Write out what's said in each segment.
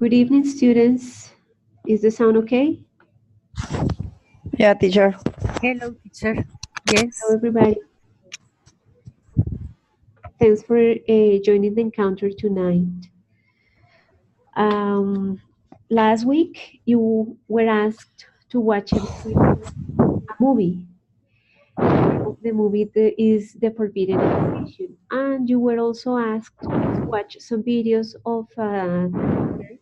Good evening, students. Is the sound okay? Yeah, teacher. Hello, teacher. Hello, Yes. everybody. Thanks for joining the encounter tonight. Last week, you were asked to watch a movie. The movie is The Forbidden Education. And you were also asked to watch some videos of a teacher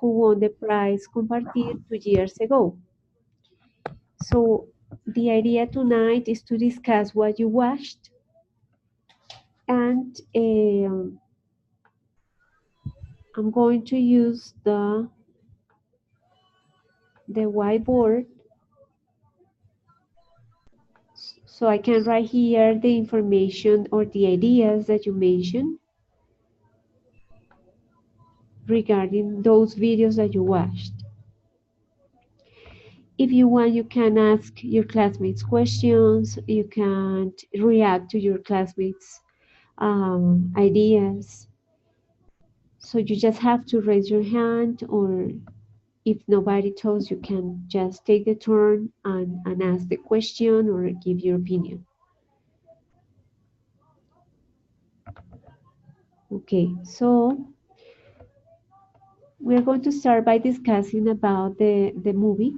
who won the prize Compartir 2 years ago. So the idea tonight is to discuss what you watched and I'm going to use the whiteboard so I can write here the information or the ideas that you mentioned regarding those videos that you watched. If you want, you can ask your classmates questions, you can react to your classmates' ideas. So you just have to raise your hand, or if nobody tells, you can just take the turn and ask the question or give your opinion. Okay, so we're going to start by discussing about the movie,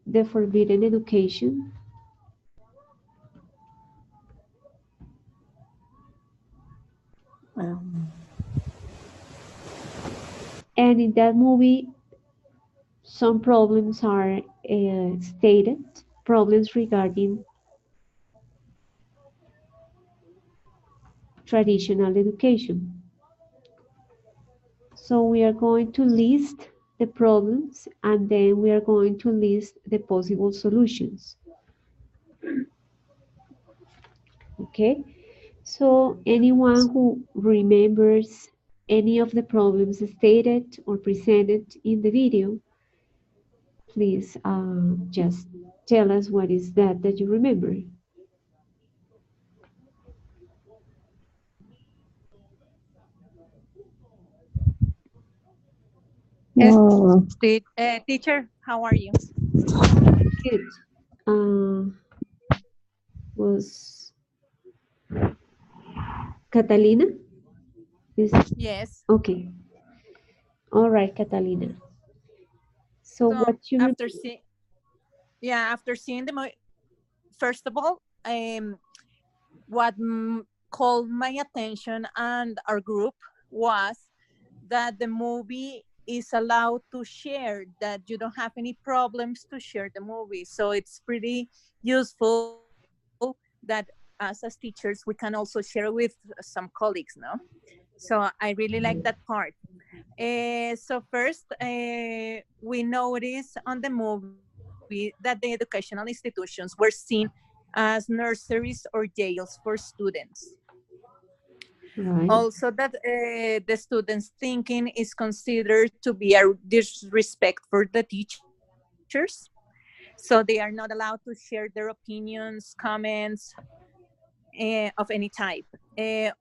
The Forbidden Education. Um, And in that movie, some problems are stated, problems regarding traditional education. So we are going to list the problems and then we are going to list the possible solutions. Okay, so anyone who remembers any of the problems stated or presented in the video, please just tell us what is that you remember. no, Teacher, how are you? Good. Uh, was Catalina? Is Yes. okay. All right, Catalina. So So what you remember? after seeing the movie, first of all, what called my attention and our group was that the movie is allowed to share, that you don't have any problems to share the movie. So it's pretty useful that us as teachers, we can also share with some colleagues, no? So I really like that part. So first, we notice on the movie that the educational institutions were seen as nurseries or jails for students. Right. Also, that the students' thinking is considered to be a disrespect for the teachers. So they are not allowed to share their opinions, comments, of any type.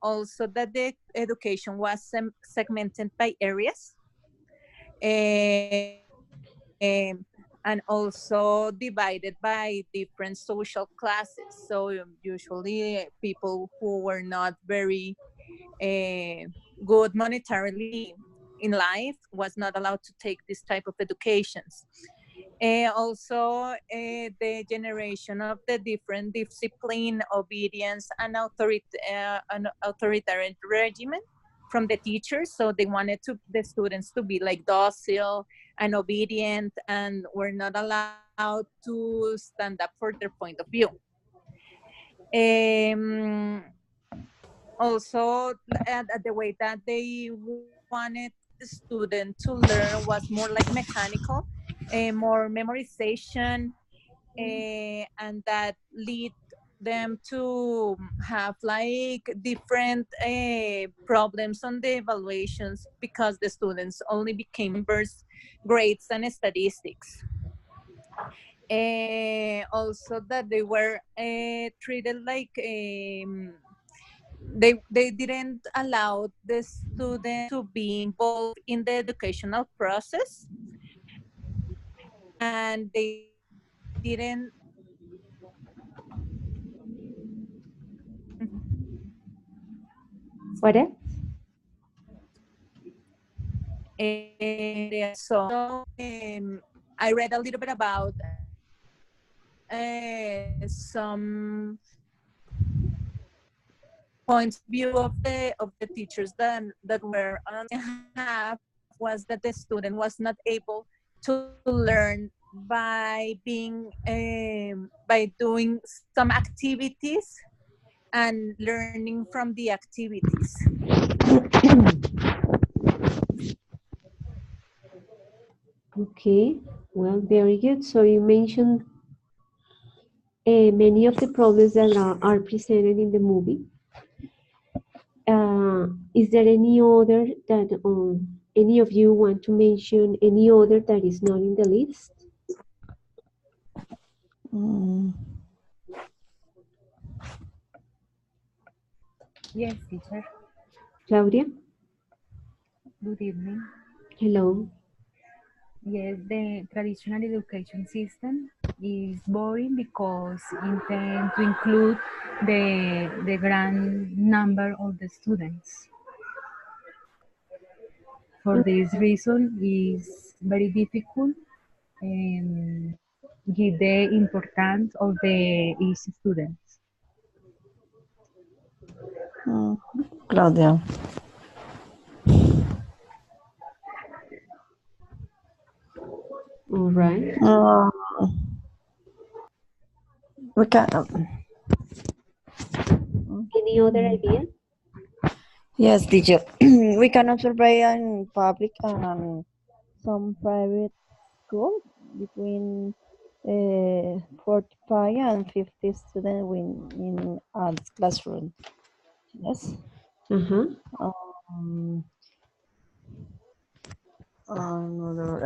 Also, that the education was segmented by areas, and also divided by different social classes. So usually people who were not very good monetarily in life was not allowed to take this type of educations. Also, the generation of the different discipline, obedience, and an authoritarian regimen from the teachers. So they wanted the students to be like docile and obedient, and were not allowed to stand up for their point of view. Um, Also, the way that they wanted the student to learn was more like mechanical, more memorization, and that lead them to have like different problems on the evaluations because the students only became numbers, grades, and statistics. Also, that they were treated like they didn't allow the student to be involved in the educational process, and they didn't What else? I read a little bit about some points of view of the teachers that were on have was that the student was not able to learn by being by doing some activities and learning from the activities. Okay, well, very good. So you mentioned many of the problems that are presented in the movie. Is there any other that any of you want to mention? Any other that is not in the list? Mm, Yes, teacher. Claudia? Good evening. Hello. Yes, the traditional education system is boring because intend to include the grand number of the students. For this reason, is very difficult and give the importance of the each students. mm, Claudia. All right. Uh, we can. Any other idea? Yes, teacher. We cannot survey in public and some private schools between 45 and 50 students in a classroom. Yes. Uh-huh. Um, another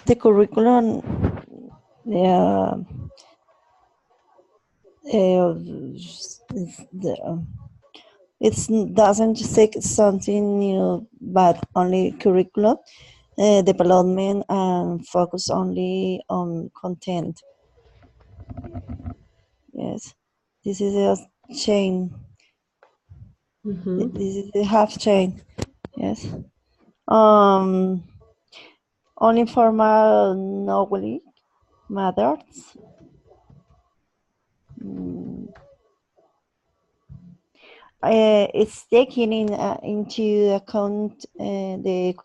the curriculum. Yeah. The, it doesn't take something new, but only curriculum development and focus only on content. Yes, this is a chain. Uh-huh. This is a half chain. Yes. Um, Only formal knowledge matters. Mm, it's taking into account the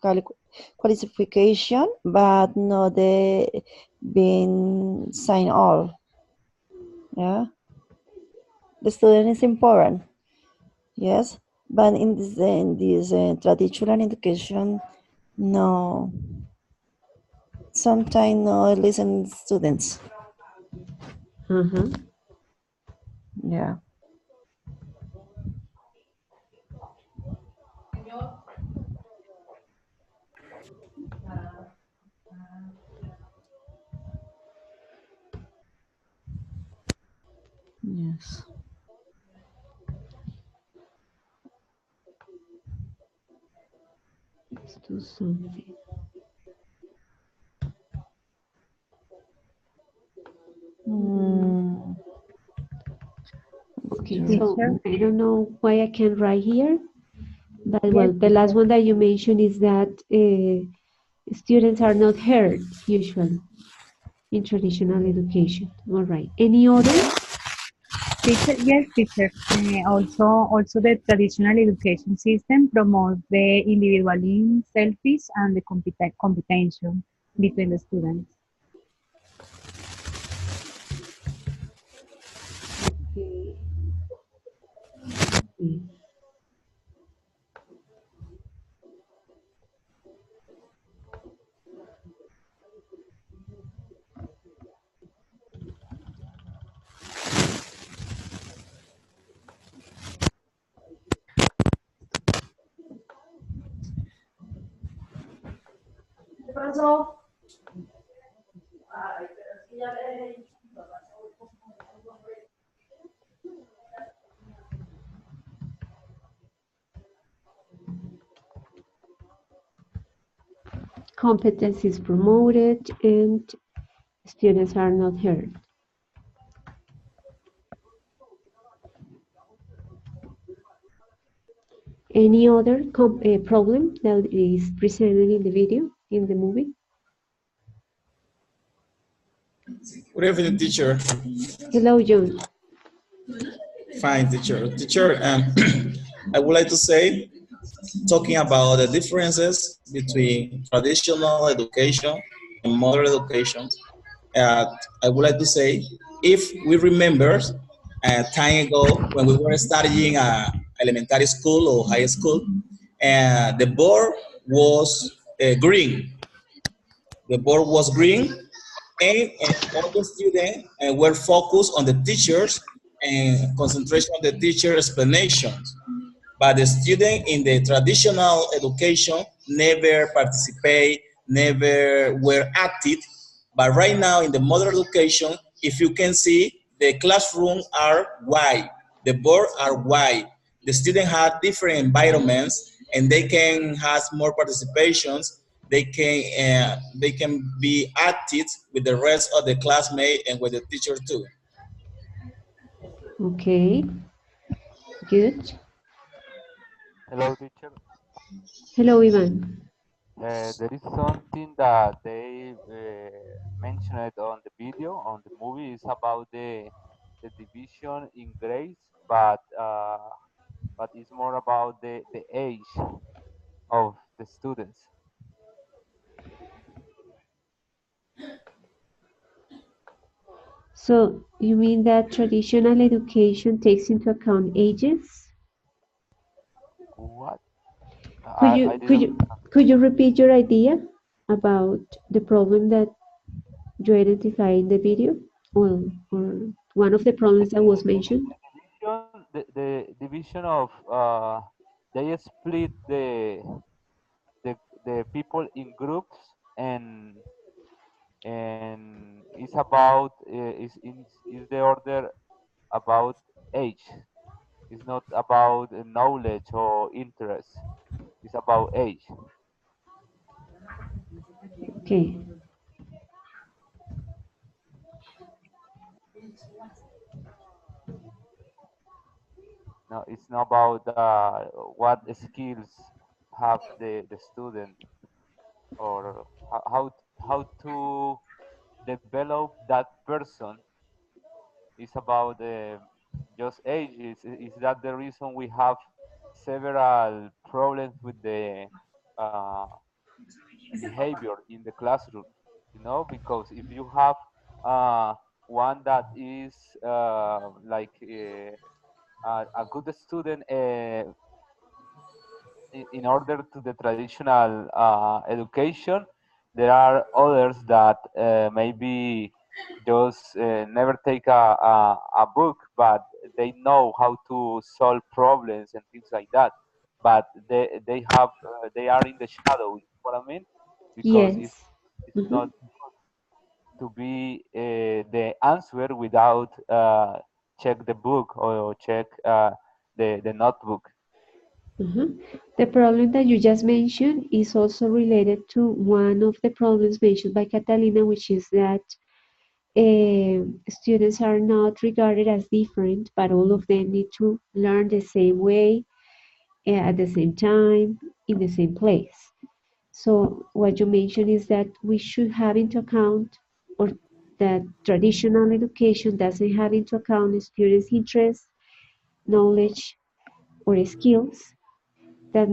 qualification, but not the being signed off. Yeah, the student is important. Yes, but in this traditional education, no, sometimes no listen students. Uh-huh. Yeah. Yes. Let's do something. Mm, Okay, so Teacher, I don't know why I can't write here, but yes, well, the last teacher. one that you mentioned is that students are not heard usually in traditional education. All right. Any other? Teacher, yes, teacher. Also, the traditional education system promotes the individualism, selfish, and the competition between the students. Okay. Okay. competence is promoted, and students are not heard. Any other problem that is presented in the video, in the movie? Good evening, teacher. Hello, John. Fine, teacher. Teacher, I would like to say, talking about the differences between traditional education and modern education, I would like to say, if we remember time ago when we were studying elementary school or high school, the board was green. The board was green, and all the students were focused on the teachers and concentration on the teacher explanations. But the student in the traditional education never participate, never were active. But right now in the modern education, if you can see, the classroom are wide, the board are wide. The students have different environments, and they can have more participations. They can be active with the rest of the classmates and with the teacher too. Okay, good. Hello, teacher. Hello, Ivan. There is something that they mentioned on the video, on the movie, is about the division in grades, but it's more about the age of the students. So you mean that traditional education takes into account ages? What? Could I you could didn't. you could you repeat your idea about the problem that you identify in the video, or one of the problems that was mentioned? The division of they split the the people in groups, and it's about is the order about age. It's not about knowledge or interest. It's about age. Okay. No, it's not about what skills have the student, or how to develop that person. It's about just age. Is that the reason we have several problems with the behavior in the classroom? Because if you have uh, one that is like a good student in order to the traditional education, there are others that maybe just never take a book, but they know how to solve problems and things like that. But they are in the shadow. You know what I mean? Because Yes. it's Mhm. not to be the answer without check the book or check the notebook. Mhm. The problem that you just mentioned is also related to one of the problems mentioned by Catalina, which is that students are not regarded as different, but all of them need to learn the same way, at the same time, in the same place. So what you mentioned is that we should have into account, or that traditional education doesn't have into account students' interests, knowledge, or skills that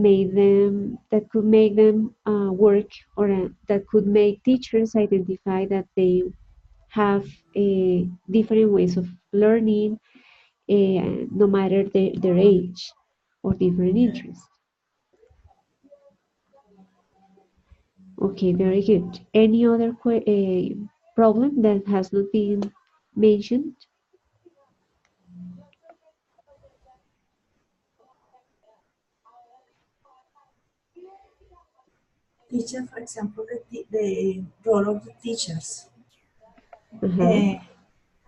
could make them work, or that could make teachers identify that they have different ways of learning, no matter their age or different interests. Okay, very good. Any other problem that has not been mentioned? Teacher, for example, the role of the teachers. Uh-huh. Uh,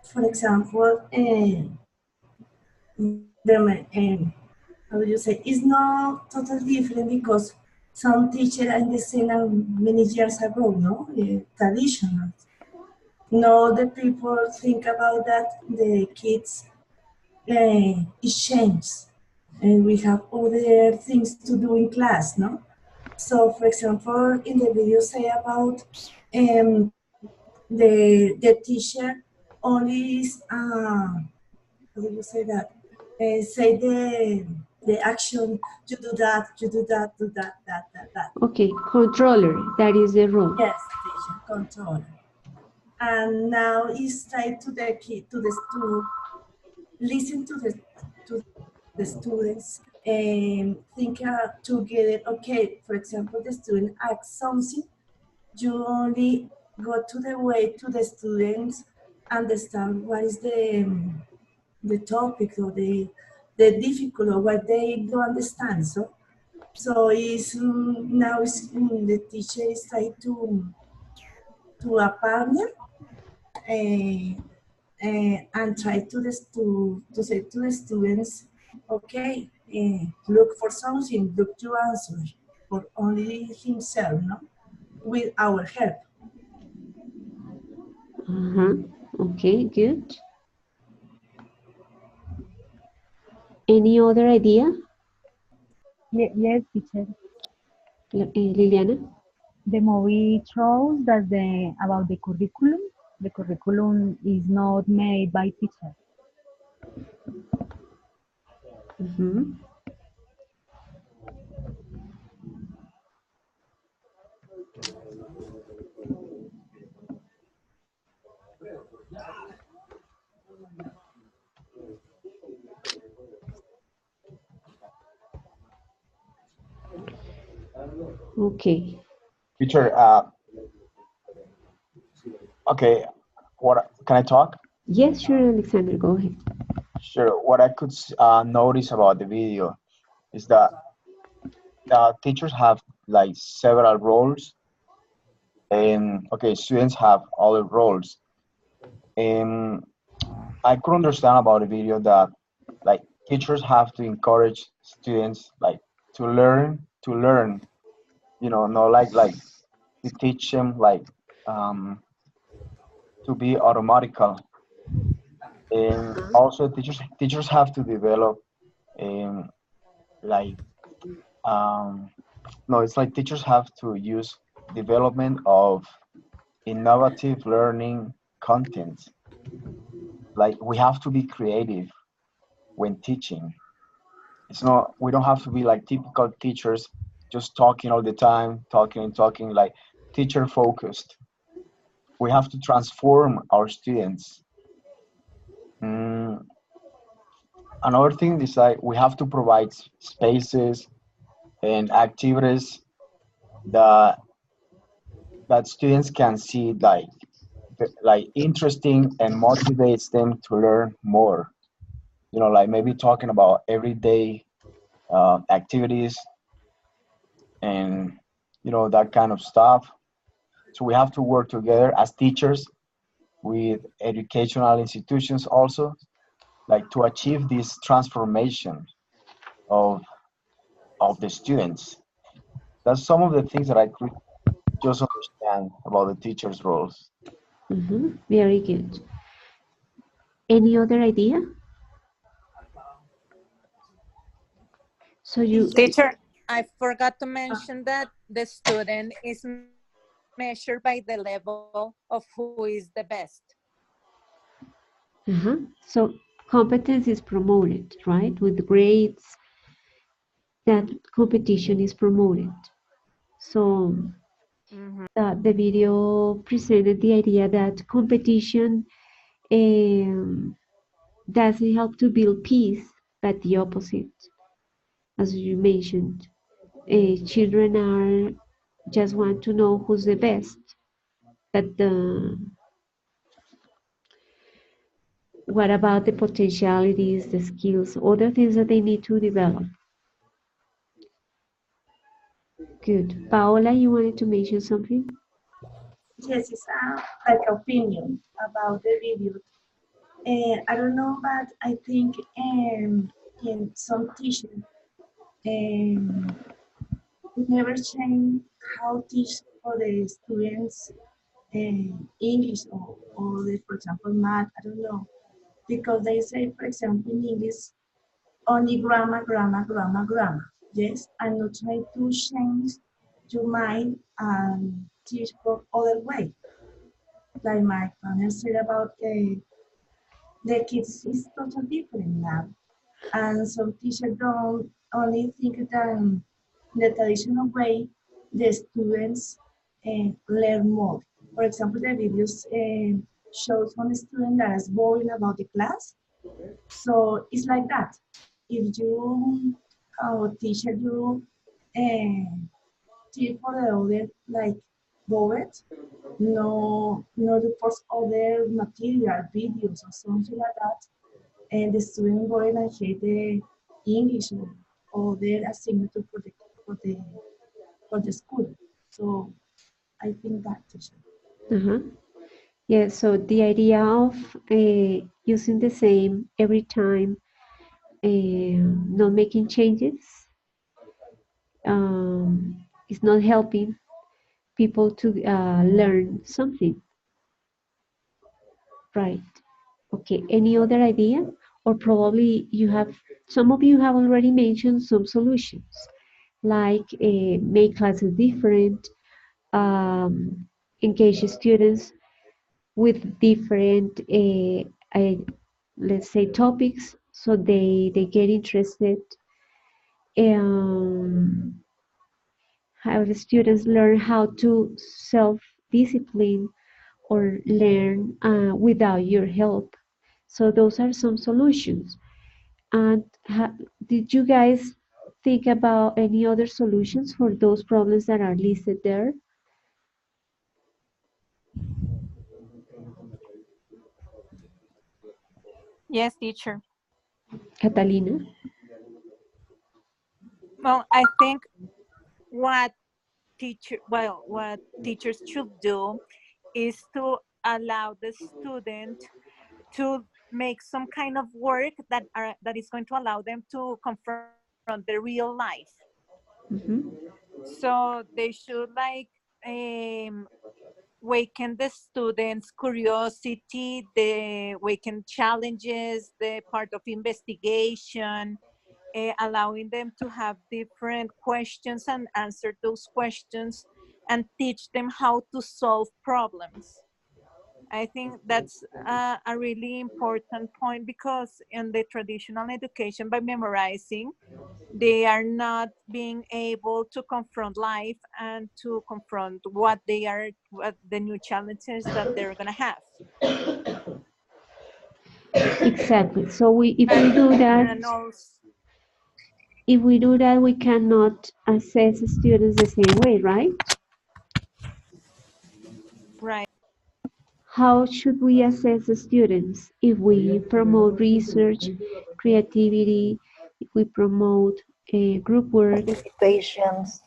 for example, how do you say, it's not totally different because some teacher in the scene many years ago, no, traditional. Now the people think about that the kids is changed, and we have other things to do in class, no. So, for example, in the video say about the teacher only is how do you say that? Say the action. You do that. You do that. Do that. That. Okay, controller, that is the role. Yes, teacher controller. And now it's try to the kid to listen to the students and think together. Okay, for example, the student asks something. You only go to the way to the students understand what is the topic or the difficult or what they don't understand. So it's now it's, the teacher is trying to a partner uh, and try to say to the students, okay, look for something, look to answer for only himself, no, with our help. Okay, good. Any other idea, Yes, teacher. Liliana? The movie shows that about the curriculum. The curriculum is not made by teacher. Mhm. Okay. Teacher, okay, what can I talk? Yes, sure, Alexander, go ahead. Sure. What I could notice about the video is that teachers have like several roles, and okay, students have other roles. And I could understand about the video that like teachers have to encourage students like to learn, not like to teach them like um, to be automatical. And also teachers have to develop um, like um, no, it's like teachers have to use development of innovative learning content. Like we have to be creative when teaching. It's not, we don't have to be like typical teachers just talking all the time, talking and talking, like teacher focused. We have to transform our students. Mm, Another thing is like we have to provide spaces and activities that students can see like interesting and motivates them to learn more. Like maybe talking about everyday activities and that kind of stuff. So we have to work together as teachers with educational institutions also, like to achieve this transformation of the students. That's some of the things that I could just understand about the teachers' roles. Very good. Any other idea? So you, Teacher, Teacher, I forgot to mention that the student is measured by the level of who is the best. so competence is promoted, right? With grades, that competition is promoted. So the video presented the idea that competition doesn't help to build peace, but the opposite, as you mentioned. Children are just want to know who's the best, but what about the potentialities, the skills, other things that they need to develop? Good. Paola, you wanted to mention something? yes, it's like opinion about the video. I don't know, but I think in some teachers um, never change how teach for the students English or the, for example, math, I don't know. Because they say, for example, in English, only grammar, grammar, grammar, grammar. Yes, and not try to change your mind and teach for other way. Like my partner said about the kids is totally different now. And some teachers don't only think that the traditional way the students learn more. For example, the videos shows one student that is boring about the class. So it's like that. If you teacher you uh, teach for the other like bored, no to post other material, videos or something like that, and the student going and hate the English or their assignment for the for the school. So I think that teacher. Uh-huh. Yeah, so the idea of using the same every time, not making changes, is not helping people to learn something, right? Okay, any other idea? Or probably you have, some of you have already mentioned some solutions, like make classes different, engage students with different, let's say, topics, so they get interested. Um, how the students learn how to self-discipline or learn without your help. So those are some solutions. And did you guys think about any other solutions for those problems that are listed there, Yes, teacher. Catalina? Well, I think what what teachers should do is to allow the student to make some kind of work that is going to allow them to confront the real life. Mhm. So they should like waken the students' curiosity, the waken challenges, the part of investigation, allowing them to have different questions and answer those questions and teach them how to solve problems. I think that's a really important point because in the traditional education, by memorizing, they are not being able to confront life and to confront what the new challenges that they're going to have. Exactly. So if we do that, And also, we cannot assess students the same way, right? right. How should we assess the students if we promote research, creativity, if we promote group work? Participations.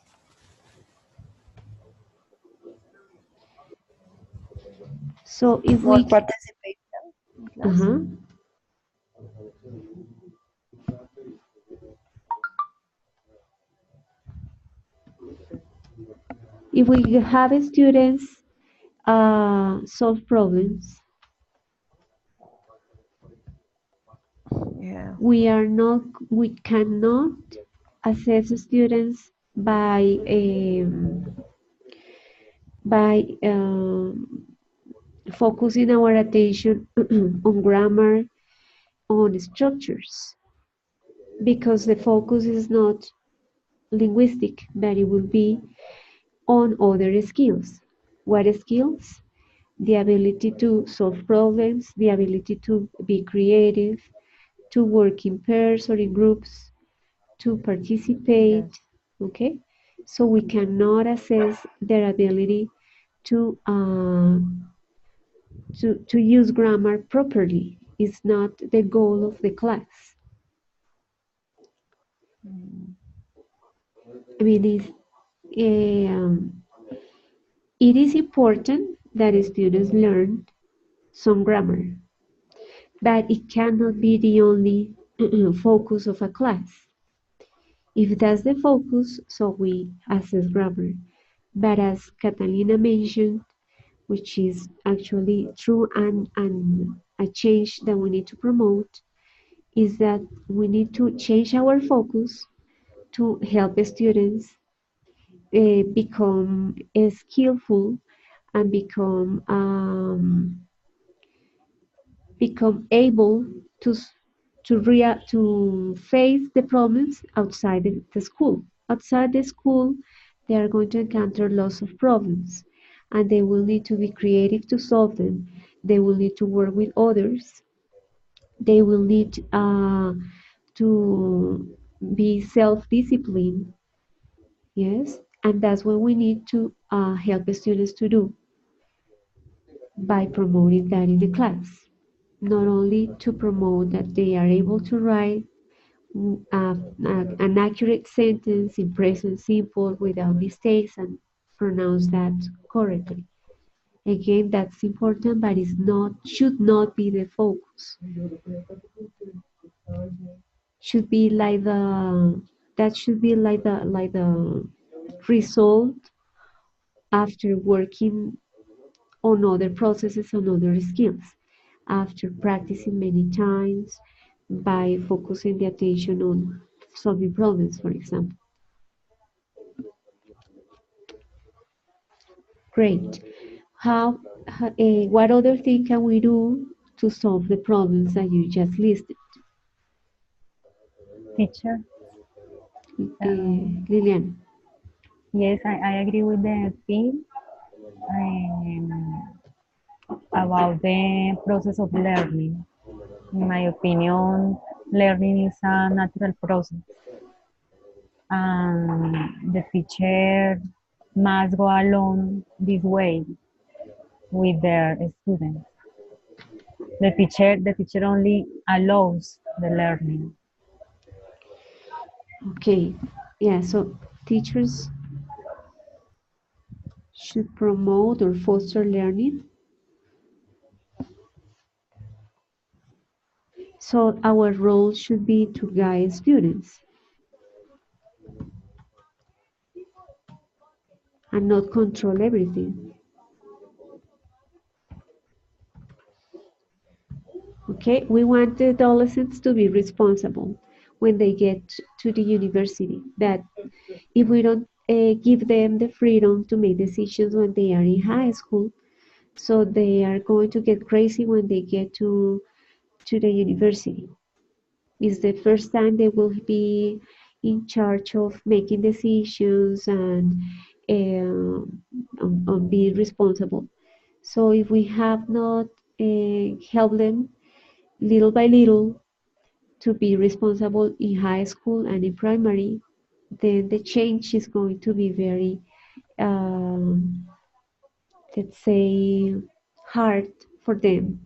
So if More we, participation in class. uh-huh, if we have students solve problems, Yeah. we cannot assess students by focusing our attention on grammar, on structures, because the focus is not linguistic, but it will be on other skills. What skills? The ability to solve problems, the ability to be creative, to work in pairs or in groups, to participate. Yes. Okay, so we cannot assess their ability to to use grammar properly. It's not the goal of the class. Mm. I mean, um, it is important that students learn some grammar, but it cannot be the only focus of a class. If that's the focus, so we assess grammar. But as Catalina mentioned, which is actually true and a change that we need to promote, is that we need to change our focus to help students become skillful and become able to to face the problems outside the school. Outside the school, they are going to encounter lots of problems, and they will need to be creative to solve them. They will need to work with others. They will need to be self-disciplined. Yes, and that's what we need to help the students to do by promoting that in the class. Not only to promote that they are able to write an accurate sentence in present simple without mistakes and pronounce that correctly. Again, that's important, but it's not should not be the focus. Should be like the that should be like the result after working on other processes on other skills, after practicing many times by focusing the attention on solving problems, for example. Great. What other thing can we do to solve the problems that you just listed? Teacher, Lilian. yes, I agree with the theme um, about the process of learning. In my opinion, learning is a natural process, and the teacher must go along this way with their students. The teacher only allows the learning. Okay. Yeah, so teachers should promote or foster learning. So our role should be to guide students and not control everything. Okay, we want the adolescents to be responsible when they get to the university. That if we don't give them the freedom to make decisions when they are in high school, so they are going to get crazy when they get to the university. It's the first time they will be in charge of making decisions and on being responsible. So if we have not helped them little by little to be responsible in high school and in primary, then the change is going to be very, um, let's say, hard for them,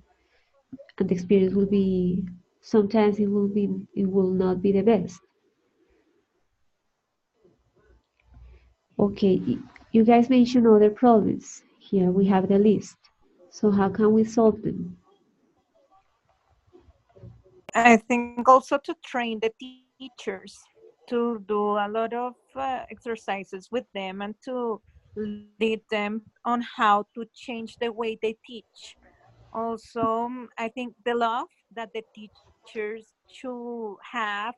and the experience will be sometimes it will not be the best. Okay, you guys mentioned other problems. Here we have the list. So how can we solve them? I think also to train the teachers to do a lot of exercises with them and to lead them on how to change the way they teach. Also, I think the love that the teachers should have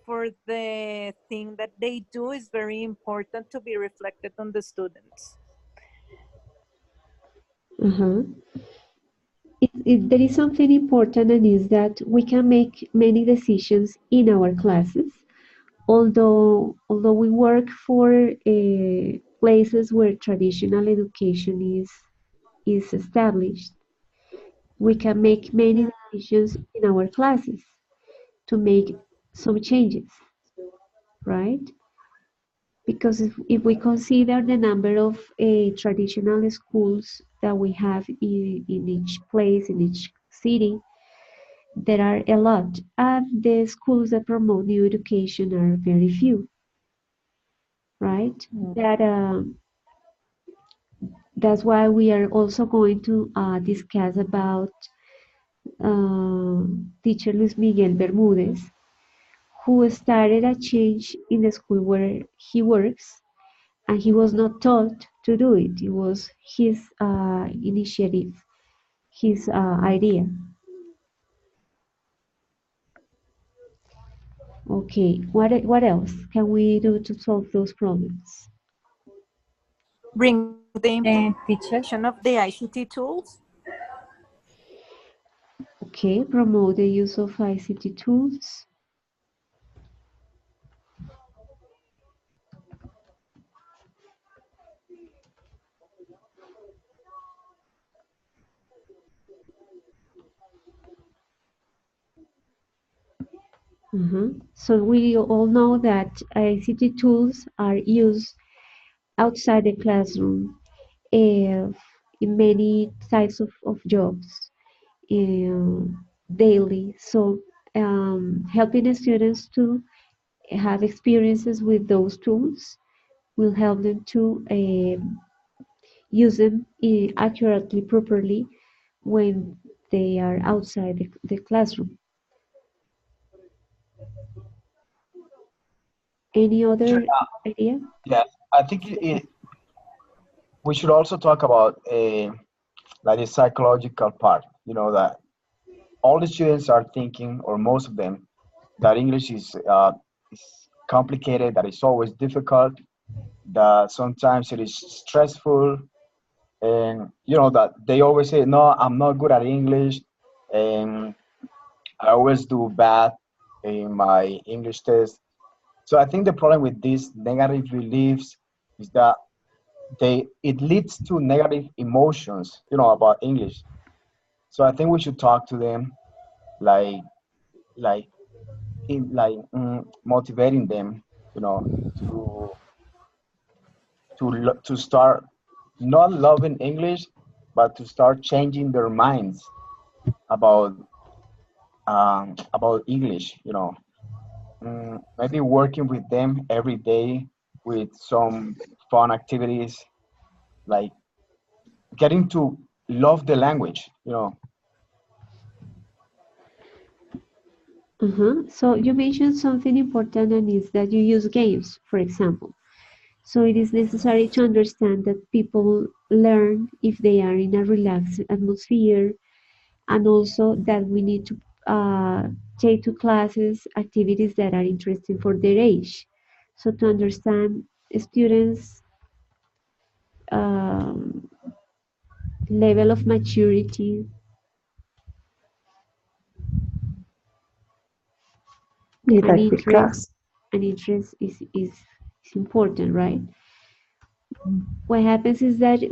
for the thing that they do is very important to be reflected on the students. Uh-huh. There is something important, and is that we can make many decisions in our classes. Although we work for places where traditional education is established, we can make many decisions in our classes to make some changes, right? Because if we consider the number of traditional schools that we have in each place, in each city, there are a lot, and the schools that promote new education are very few, right? That's why we are also going to discuss about teacher Luis Miguel Bermudez, who started a change in the school where he works, and he was not taught to do it. It was his initiative, his idea. Okay, what else can we do to solve those problems? Bring the Teacher, implementation of the ICT tools. Okay, promote the use of ICT tools. So we all know that ICT tools are used outside the classroom in many types of jobs daily. So helping the students to have experiences with those tools will help them to use them accurately, properly when they are outside the classroom. Any Sure. other idea? Yeah, I think we should also talk about like the psychological part. You know that all the students are thinking, or most of them, that English is complicated, that it's always difficult, that sometimes it is stressful, and you know that they always say, "No, I'm not good at English," and I always do bad in my English test. So I think the problem with these negative beliefs is that it leads to negative emotions, you know, about English. So I think we should talk to them, like like motivating them, you know, to to start not loving English, but to start changing their minds about English. You know, maybe working with them every day with some fun activities, like getting to love the language. You know, So you mentioned something important, and is that you use games, for example. So it is necessary to understand that people learn if they are in a relaxed atmosphere, and also that we need to take to classes activities that are interesting for their age. So to understand students' um, level of maturity and Didactic interest, class. is important, right? What happens is that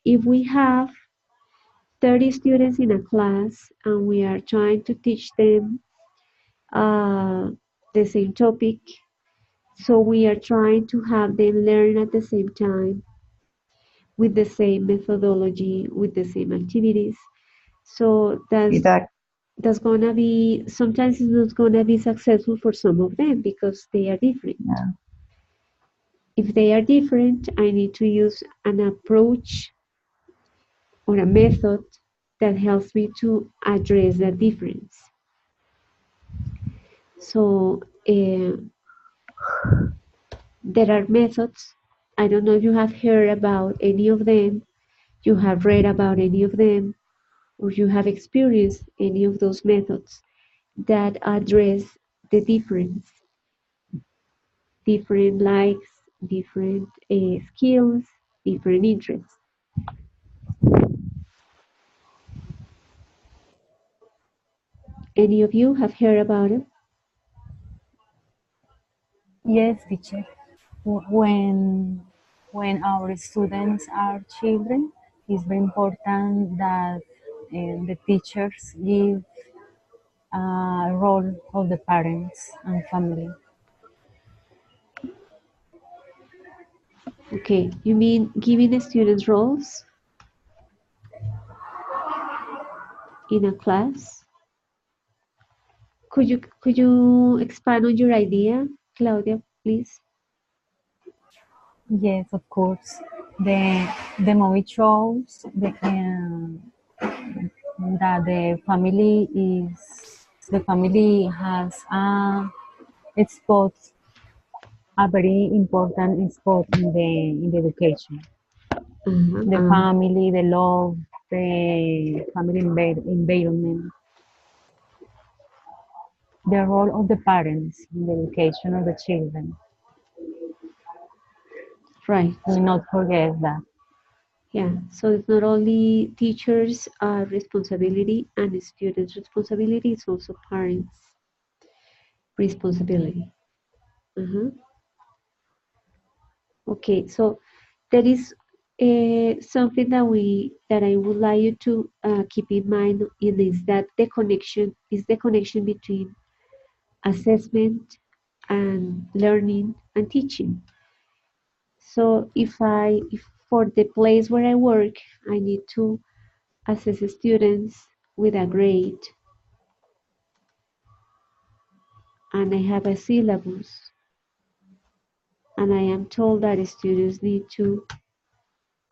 if we have 30 students in a class and we are trying to teach them uh, the same topic, so we are trying to have them learn at the same time with the same methodology, with the same activities. So Didact. that's gonna be, sometimes it's not gonna be successful for some of them because they are different. Yeah. If they are different, I need to use an approach or a method that helps me to address that difference. So there are methods. I don't know if you have heard about any of them, you have read about any of them, or you have experienced any of those methods that address the difference, different likes, different skills, different interests. Any of you have heard about it? yes, teacher. When our students are children, it's very important that the teachers give a role of the parents and family. Okay, you mean giving the students roles in a class? Could you expand on your idea, Claudia, please? Yes, of course. The movie shows that the family has Sports are very important sport in the education. Uh-huh. The family, the love, the family environment, the role of the parents in the education of the children. Right. We not forget that. Yeah. So it's not only teachers' responsibility and students' responsibility, it's also parents' responsibility. Uh-huh. Okay. So there is something that I would like you to keep in mind is that the connection between assessment and learning and teaching. So if for the place where I work, I need to assess students with a grade and I have a syllabus and I am told that students need to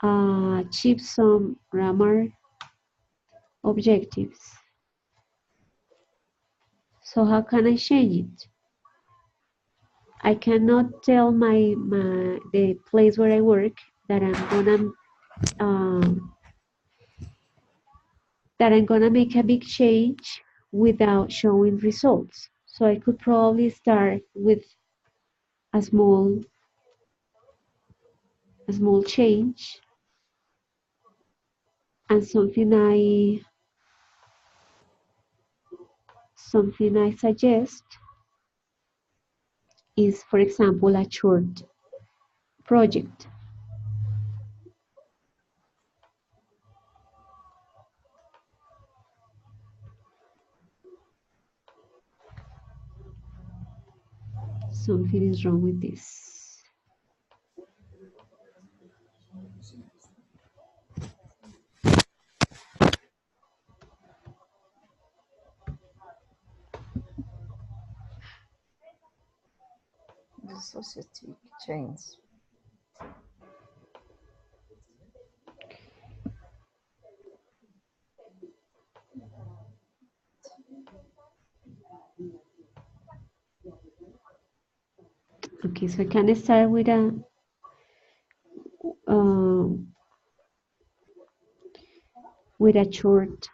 achieve some grammar objectives. So how can I change it? I cannot tell the place where I work that um, I'm gonna make a big change without showing results. So I could probably start with a small change and something I suggest is, for example, a short project. Something is wrong with this. The society change. Okay, so I can start uh, with a short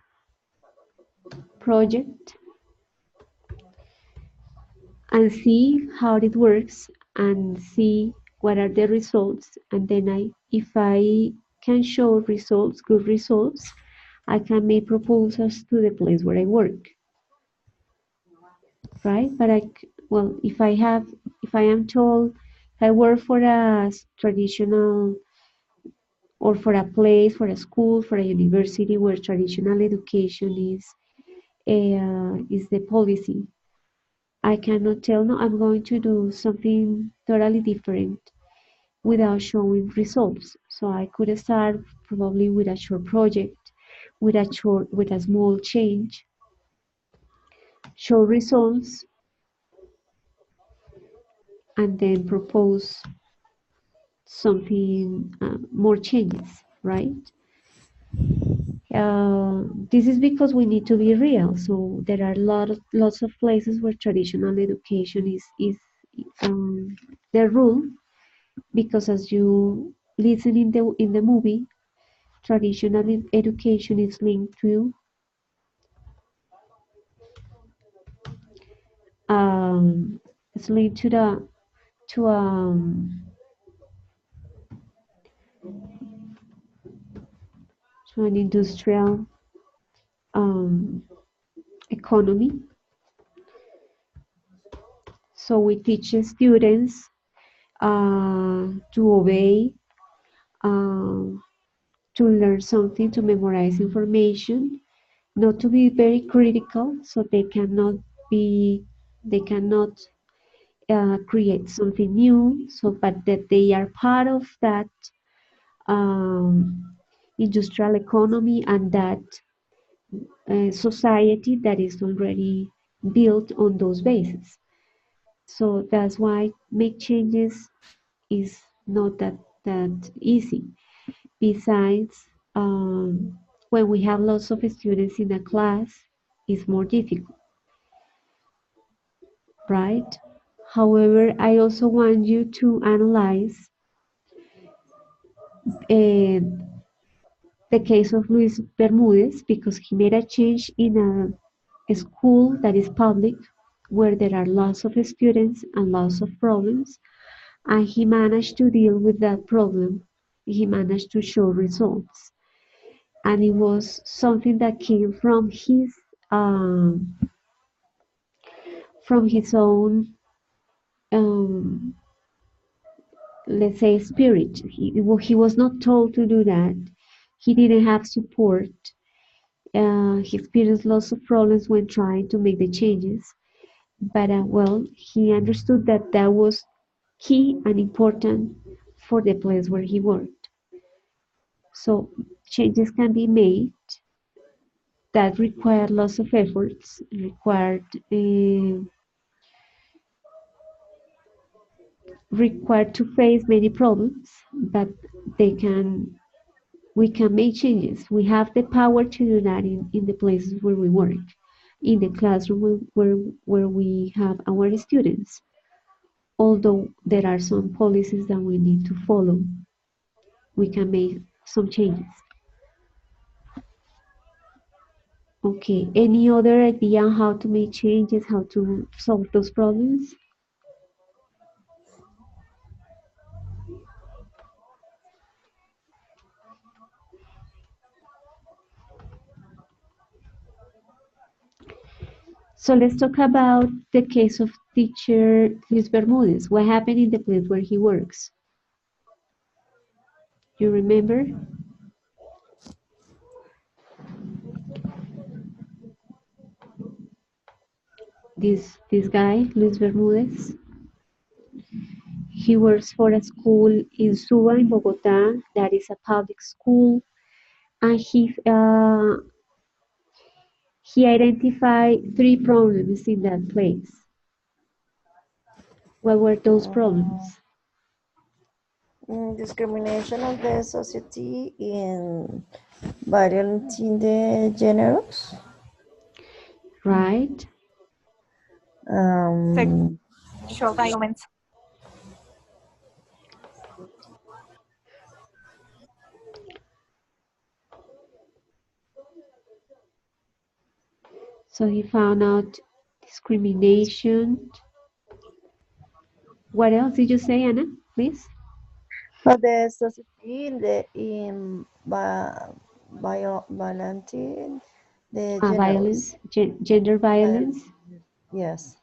project and see how it works and see what are the results. And then if I can show results, good results, I can make proposals to the place where I work, right? But well, if I am told I work for a traditional or for a place, for a school, for a university where traditional education is the policy, I cannot tell, no, I'm going to do something totally different without showing results. So I could start probably with a short project, with a small change, show results, and then propose something more changes, right? This is because we need to be real. So there are lots of places where traditional education is the rule, because as you listen in the movie, traditional education is linked um, it's linked to to an industrial um, economy. So we teach students to obey, uh, to learn something, to memorize information, not to be very critical, so be, they cannot create something new, so but that they are part of that industrial economy and that society that is already built on those bases. So that's why make changes is not that easy. Besides, when we have lots of students in a class, it's more difficult, right? However, I also want you to analyze uh, the case of Luis Bermudez because he made a change in a school that is public where there are lots of students and lots of problems, and he managed to deal with that problem. He managed to show results, and it was something that came um, from his own, um, let's say, spirit. He was not told to do that. He didn't have support. He experienced lots of problems when trying to make the changes, but well, he understood that that was key and important for the place where he worked. So changes can be made that require lots of efforts, required to face many problems, but they can we can make changes. We have the power to do that in the places where we work, in the classroom where we have our students. Although there are some policies that we need to follow, we can make some changes. Okay, any other idea on how to make changes, how to solve those problems? So let's talk about the case of teacher Luis Bermudez. What happened in the place where he works? You remember? This guy, Luis Bermudez, he works for a school in Suba in Bogota that is a public school, and he identified 3 problems in that place. What were those problems? Discrimination of the society in violence in the genders. Right? Sexual violence. So he found out discrimination. What else did you say, Anna? Please. But the society in violence in the Violence, genders. gender violence. Yes.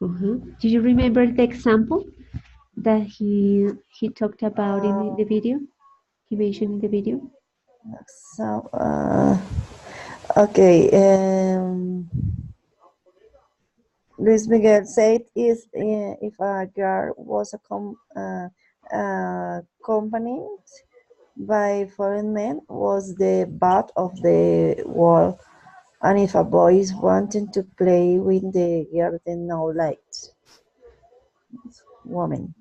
Do you remember the example that he talked about in the video? He mentioned in the video. So, okay. Luis Miguel said is if a girl was accompanied by foreign men was the butt of the wall, and if a boy is wanting to play with the girl, then no light. Woman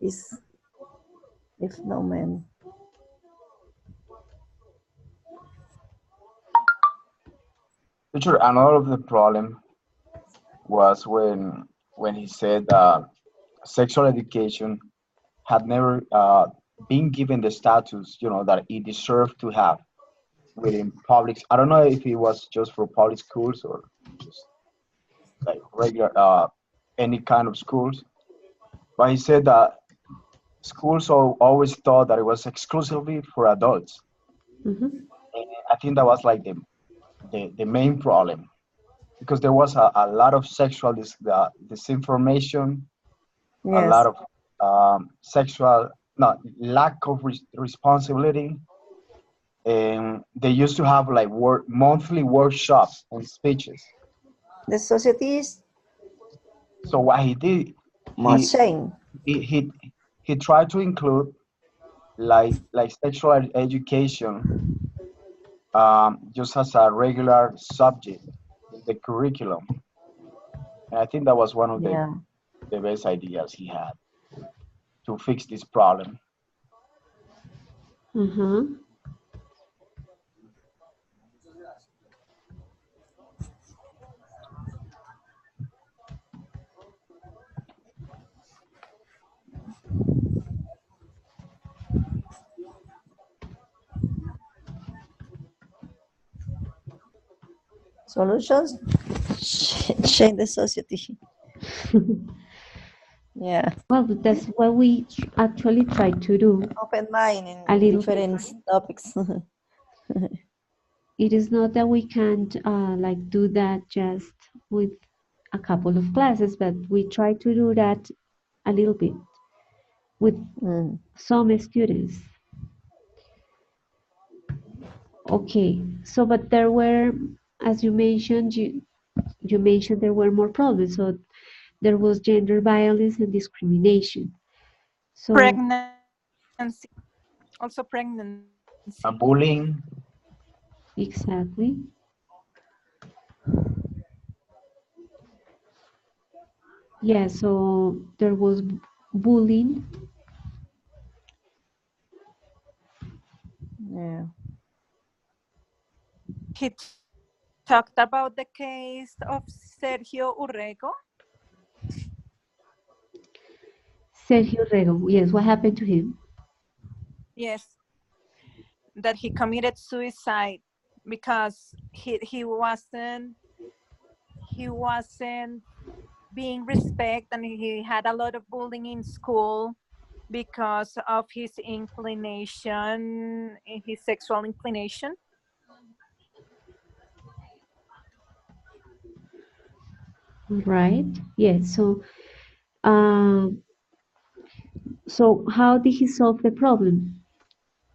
is if no man. Teacher, another of the problem was when he said sexual education had never been given the status, that it deserved to have within public. I don't know if it was just for public schools or just like regular any kind of schools. But he said that schools always thought that it was exclusively for adults. Mhm. And I think that was like the main problem because there was a lot of sexual disinformation, a lot Yes. of sexual no lack of responsibility, and they used to have like monthly workshops and speeches. The society is So what he did, much he shame. he he, he tried to include like sexual education just as a regular subject in the curriculum, and I think that was one of Yeah. the best ideas he had to fix this problem. Uh-huh. Solutions change the society. Yeah, Well, that's what we actually try to do open mind a in little bit. different topics. It is not that we can't like do that just with a couple of classes, but we try to do that a little bit with Mm. some students. Okay, so but there were, as you mentioned, you mentioned there were more problems. So there was gender violence and discrimination. So Pregnancy, also pregnancy. Bullying. exactly, yeah. So there was bullying. Yeah. He talked about the case of Sergio Urrego. Sergio Rego, yes, what happened to him? Yes, that he committed suicide because he wasn't being respected, and he had a lot of bullying in school because of his sexual inclination. Right? Yes. Um, so how did he solve the problem?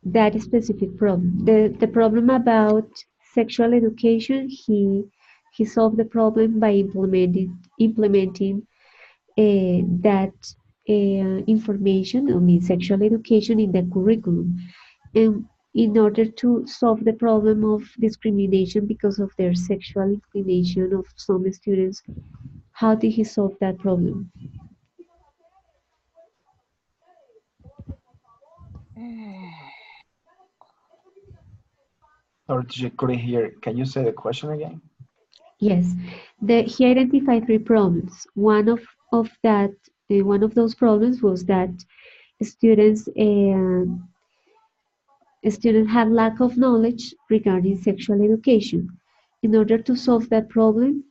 That specific problem. The problem about sexual education, he solved the problem by implementing that information, I mean sexual education in the curriculum. And in order to solve the problem of discrimination because of their sexual inclination of some students, how did he solve that problem? Sorry, teacher, couldn't hear. Can you say the question again? Yes, he identified three problems. One of those problems was that students students have lack of knowledge regarding sexual education. In order to solve that problem,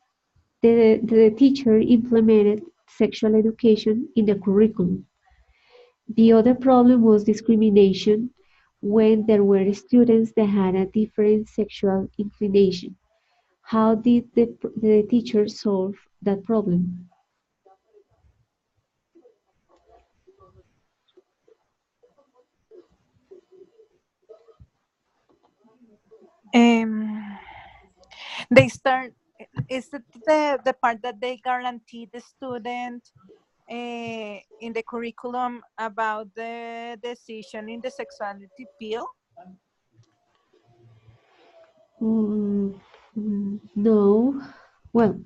the teacher implemented sexual education in the curriculum. The other problem was discrimination when there were students that had a different sexual inclination. How did the teacher solve that problem? Um, they start is it the part that they guarantee the student in the curriculum about the decision in the sexuality field. No. Well,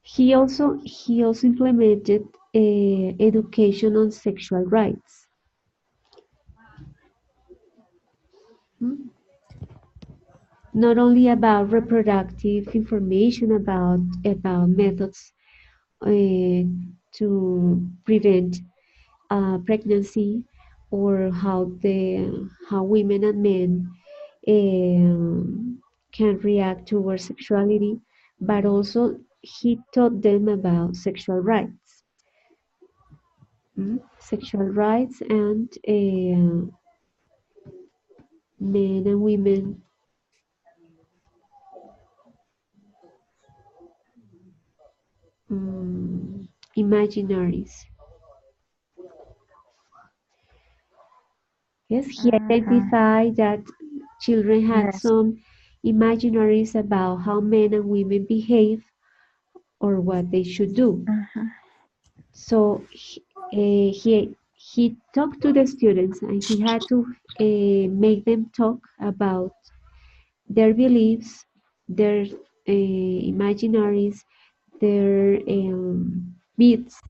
he also implemented education on sexual rights. Hmm? Not only about reproductive information, about methods uh, to prevent pregnancy or how women and men can react towards sexuality, but also he taught them about sexual rights, sexual rights and men and women imaginaries. Yes, he Mhm. identified that children had Yes. some imaginaries about how men and women behave or what they should do. Mhm. So he talked to the students and he had to make them talk about their beliefs, their imaginaries, their myths,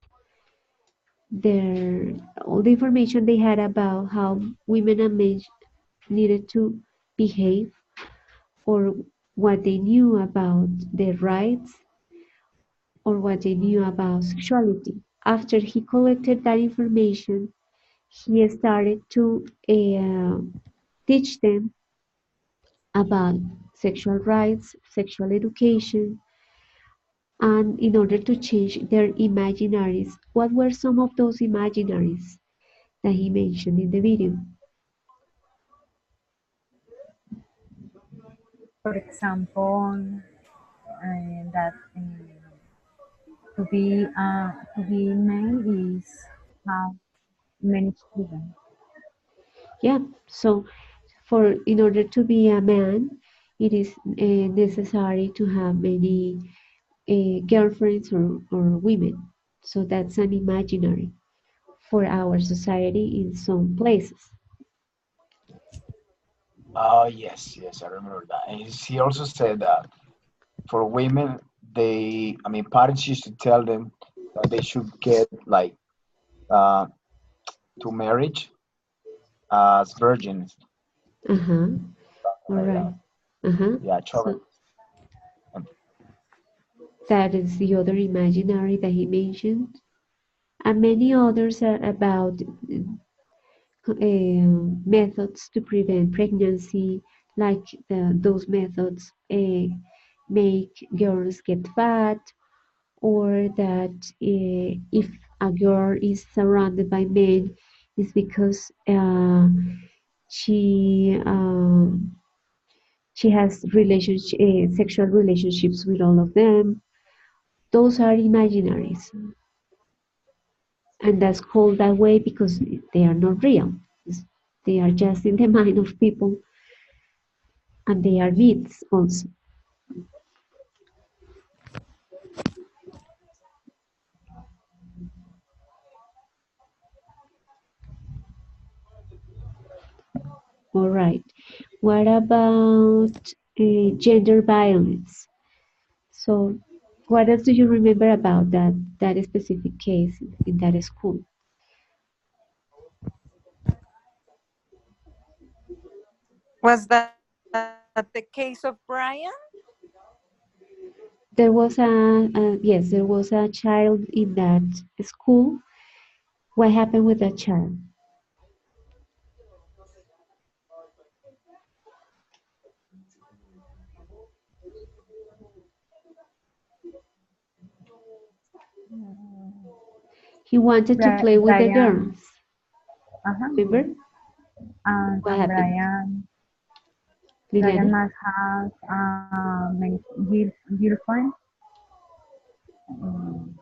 their all the information they had about how women and men needed to behave or what they knew about their rights or what they knew about sexuality. After he collected that information, he started to teach them about sexual rights, sexual education, and in order to change their imaginaries. What were some of those imaginaries that he mentioned in the video? For example, that to be male is have many children. Yeah, so for in order to be a man, it is necessary to have many girlfriends or women. So that's an imaginary for our society in some places. Oh, yes, yes, I remember that. And he also said that for women, I mean, parents used to tell them that they should get like uh, to marriage as virgins, Uh-huh. something All like right. that. Uh-huh. Yeah, children. So that is the other imaginary that he mentioned. And many others are about methods to prevent pregnancy, like those methods make girls get fat, or that if a girl is surrounded by men, it's because she she has sexual relationships with all of them. Those are imaginaries, and that's called that way because they are not real. They are just in the mind of people, and they are myths also. All right. What about gender violence? So, what else do you remember about that specific case in that school? Was that the case of Brian? Yes, there was a child in that school. What happened with that child? He wanted to play with the Brian, girls. uh-huh, Remember what and happened, Brian Liliana? must have many girlfriend um,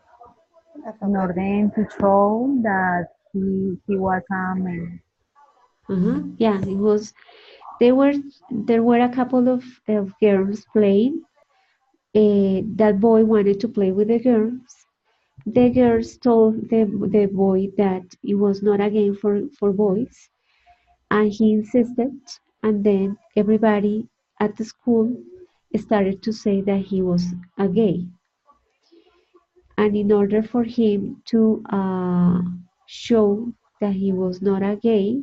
in order to show that he was a man. Yeah, it was. There were there were a couple of girls playing. That boy wanted to play with the girls. The girls told the boy that it was not a game for boys, and he insisted. And then everybody at the school started to say that he was a gay. And in order for him to show that he was not a gay,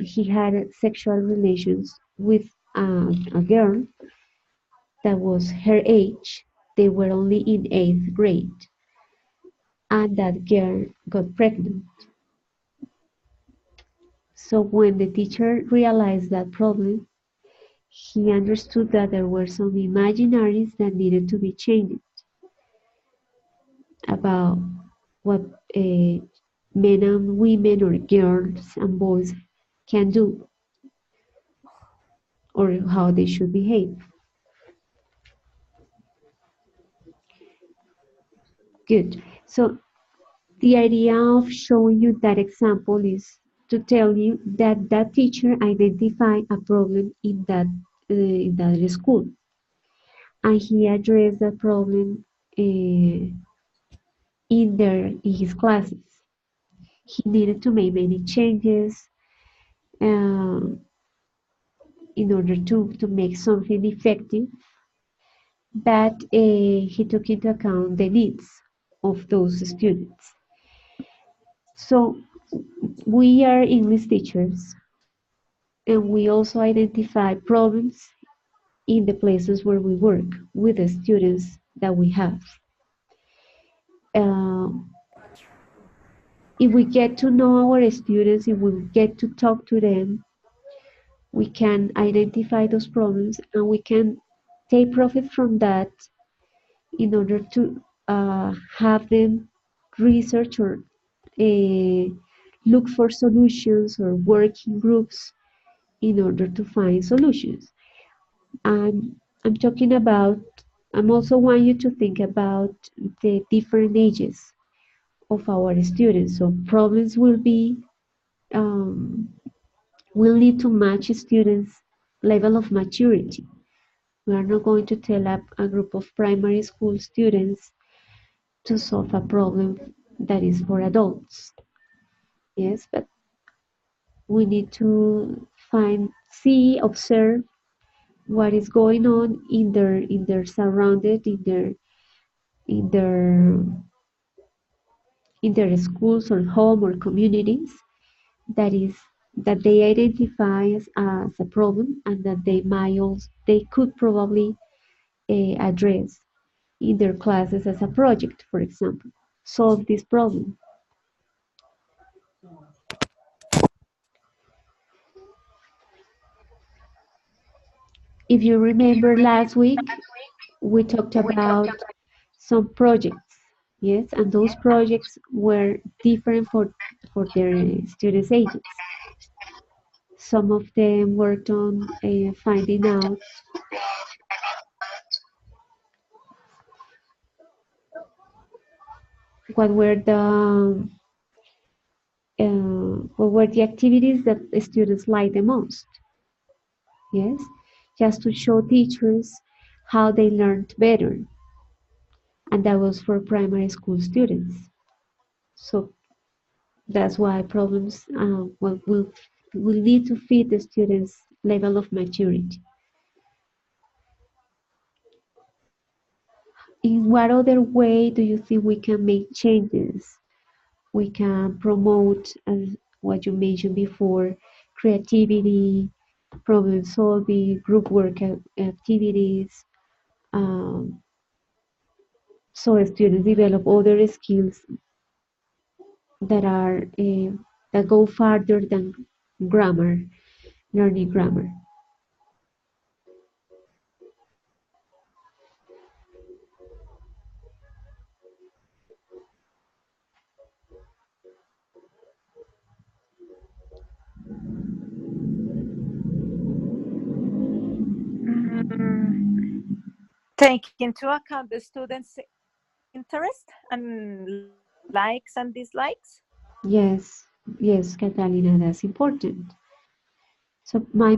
he had sexual relations with a girl that was her age. They were only in eighth grade, and that girl got pregnant. So when the teacher realized that problem, he understood that there were some imaginaries that needed to be changed about what men and women or girls and boys can do or how they should behave. Good. So the idea of showing you that example is to tell you that that teacher identified a problem in that school, and he addressed that problem in his classes. He needed to make many changes um, in order to make something effective, but he took into account the needs of those students. So we are English teachers, and we also identify problems in the places where we work with the students that we have. Um, if we get to know our students, if we get to talk to them, we can identify those problems and we can take profit from that in order to have them research or look for solutions or work in groups in order to find solutions. And I'm talking about, I'm also want you to think about the different ages of our students. So problems um, will need to match students' level of maturity. We are not going to tell a group of primary school students to solve a problem that is for adults. Yes, but we need to see, observe what is going on in their surrounded, in their in their schools or home or communities that is that they identify as a problem and that they could probably address in their classes as a project, for example, solve this problem. If you remember last week, we talked about some projects, yes, and those projects were different for their students' ages. Some of them worked on finding out what were what were the activities that the students liked the most. Yes, just to show teachers how they learned better, and that was for primary school students. So that's why problems will need to fit the students' level of maturity. In what other way do you think we can make changes? We can promote, as what you mentioned before, creativity, problem solving, group work activities, um, so students develop other skills that are that go farther than grammar, learning grammar. Mm, take into account the students' interest and likes and dislikes. Yes, yes, Catalina, that's important. So I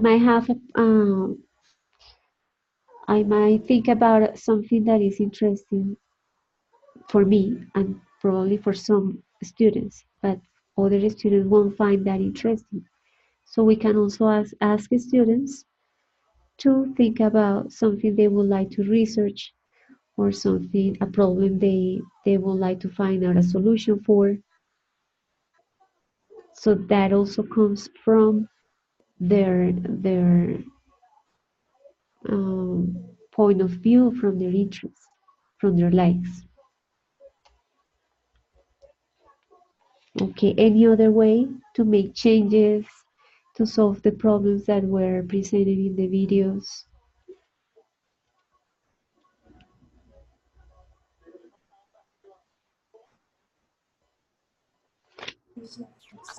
might think about something that is interesting for me and probably for some students, but other students won't find that interesting. So we can also ask students to think about something they would like to research or something, a problem they would like to find out a solution for. So that also comes from their point of view, from their interests, from their likes. Okay, any other way to make changes to solve the problems that were presented in the videos?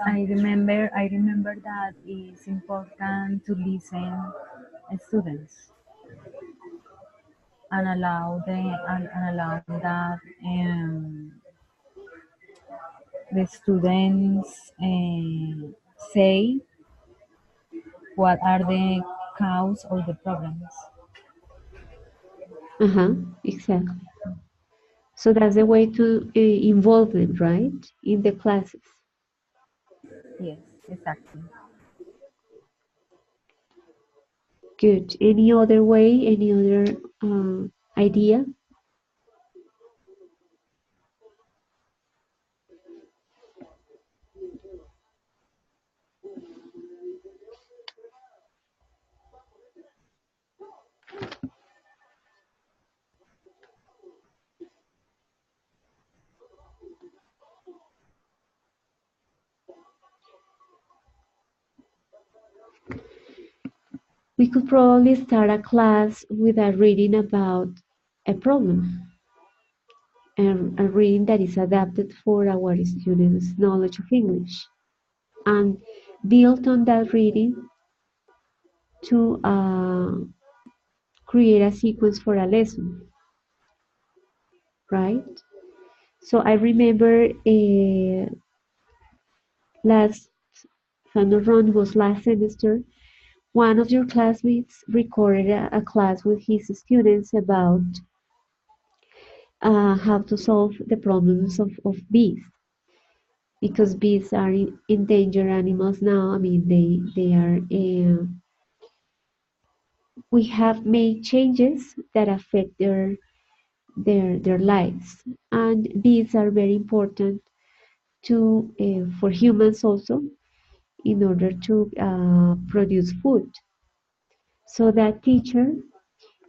I remember that it's important to listen students and allow that the students say what are the cause of the problems. Uh-huh, exactly. So that's a way to involve them, right, in the classes. Yes, exactly. Good. Any other way, any other idea? We could probably start a class with a reading about a problem, and a reading that is adapted for our students' knowledge of English, and build on that reading to create a sequence for a lesson, right? So I remember last, if I'm not wrong, it was last semester, one of your classmates recorded a class with his students about how to solve the problems of bees, because bees are endangered animals now. I mean, they are. We have made changes that affect their lives, and bees are very important to for humans also, in order to produce food. So that teacher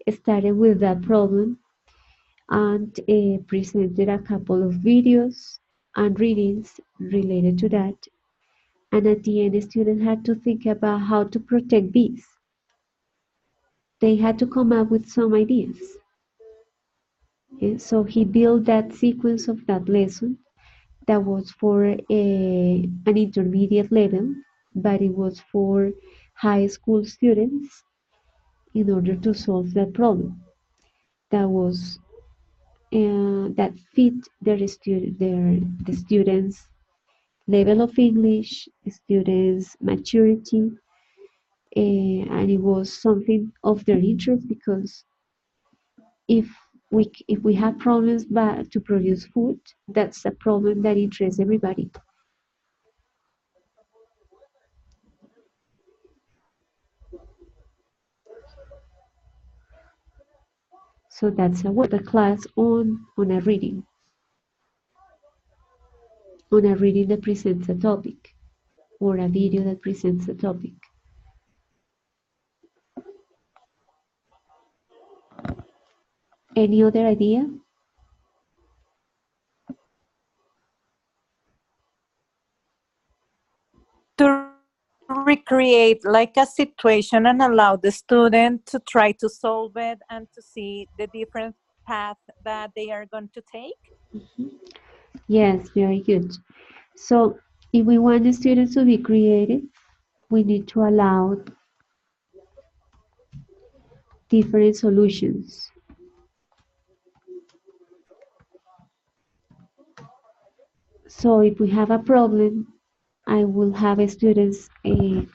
started with that problem and presented a couple of videos and readings related to that. And at the end, the students had to think about how to protect bees. They had to come up with some ideas. And so he built that sequence of that lesson that was for an intermediate level, but it was for high school students in order to solve that problem. That was that fit the students' level of English, students' maturity, and it was something of their interest, because if we have problems but to produce food, that's a problem that interests everybody. So that's a class on a reading that presents a topic, or a video that presents a topic. Any other idea? To recreate like a situation and allow the student to try to solve it and to see the different path that they are going to take. Yes, very good. So if we want the students to be creative, we need to allow different solutions. So if we have a problem, I will have students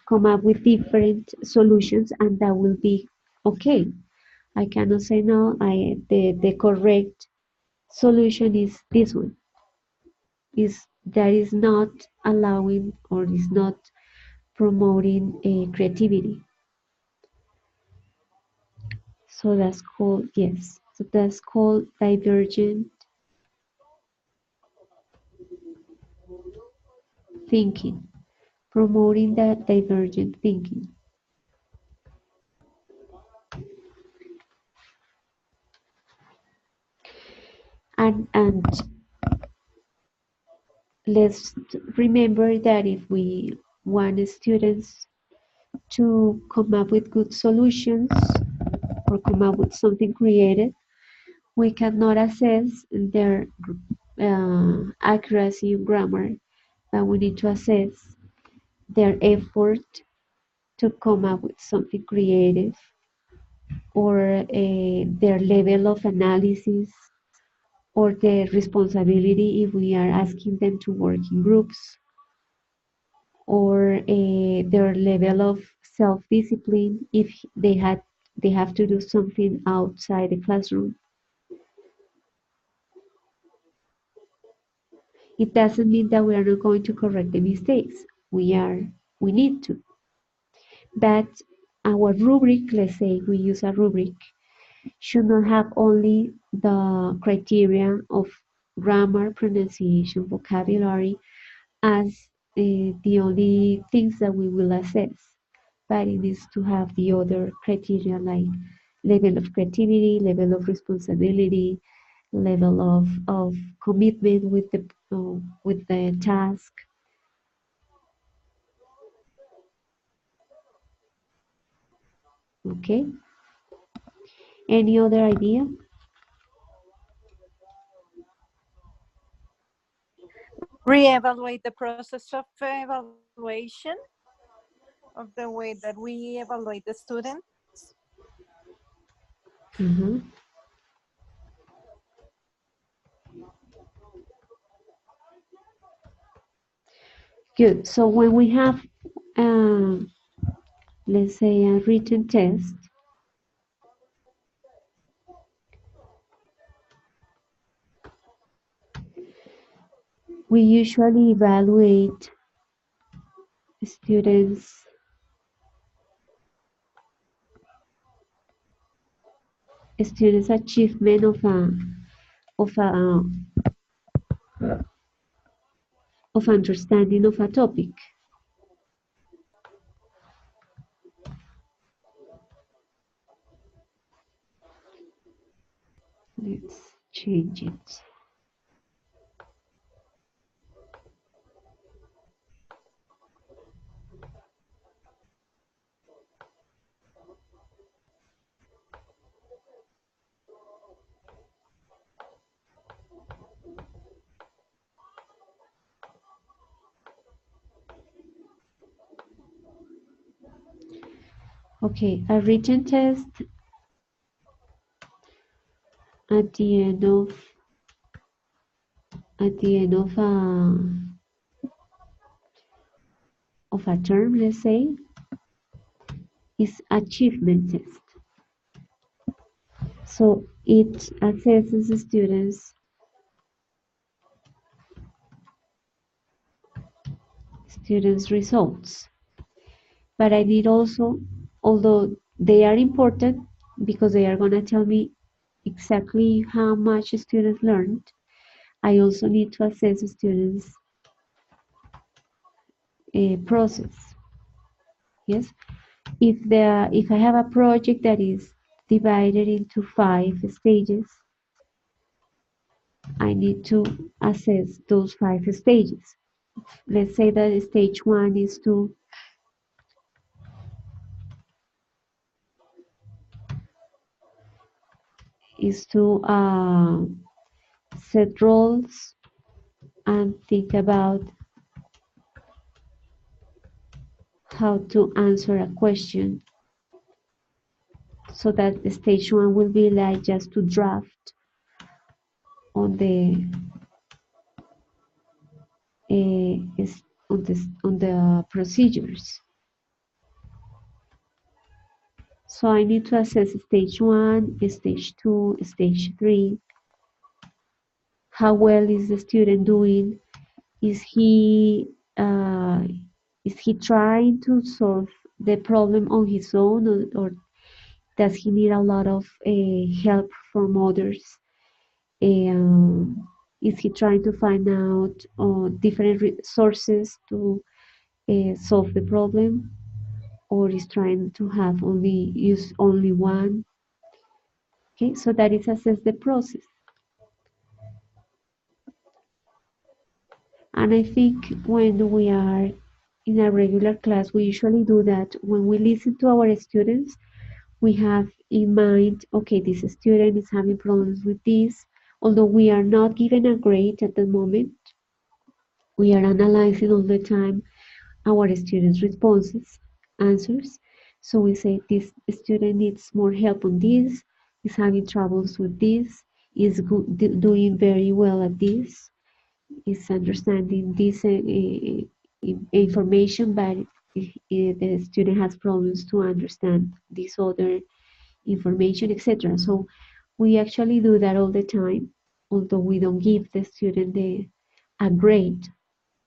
come up with different solutions, and that will be okay. I cannot say no, the correct solution is this one. Is that is not allowing, or is not promoting creativity. So that's called, yes. So that's called divergent thinking, promoting that divergent thinking. And let's remember that if we want students to come up with good solutions, or come up with something creative, we cannot assess their accuracy in grammar, but we need to assess their effort to come up with something creative, or their level of analysis, or their responsibility if we are asking them to work in groups, or their level of self-discipline if they have to do something outside the classroom. It doesn't mean that we are not going to correct the mistakes. We need to. But our rubric, let's say we use a rubric, should not have only the criteria of grammar, pronunciation, vocabulary as the only things that we will assess, but it needs to have the other criteria, like level of creativity, level of responsibility, level of commitment with the task. Okay. Any other idea? Reevaluate the process of evaluation of the way that we evaluate the students. Mhm. Good. So when we have, let's say, a written test, we usually evaluate students' achievement of a of understanding of a topic. Let's change it. Okay, a written test at the end of a term, let's say, is achievement test. So it assesses the students' results. But I need also, although they are important because they are going to tell me exactly how much students learned, I also need to assess the students' process. Yes, if I have a project that is divided into 5 stages, I need to assess those 5 stages. Let's say that stage 1 is to set roles and think about how to answer a question, so that the stage 1 will be like just to draft on the on the procedures. So I need to assess stage 1, stage 2, stage 3. How well is the student doing? Is he uh, is he trying to solve the problem on his own, or does he need a lot of help from others? Is he trying to find out different sources to solve the problem, or is trying to have use only one? Okay, so that is assess the process. And I think when we are in a regular class, we usually do that. When we listen to our students, we have in mind, okay, this student is having problems with this. Although we are not given a grade at the moment, we are analyzing all the time our students' responses, answers. So we say this student needs more help on this, is having troubles with this, is doing very well at this, is understanding this information, but the student has problems to understand this other information, etc. So we actually do that all the time, although we don't give the student a grade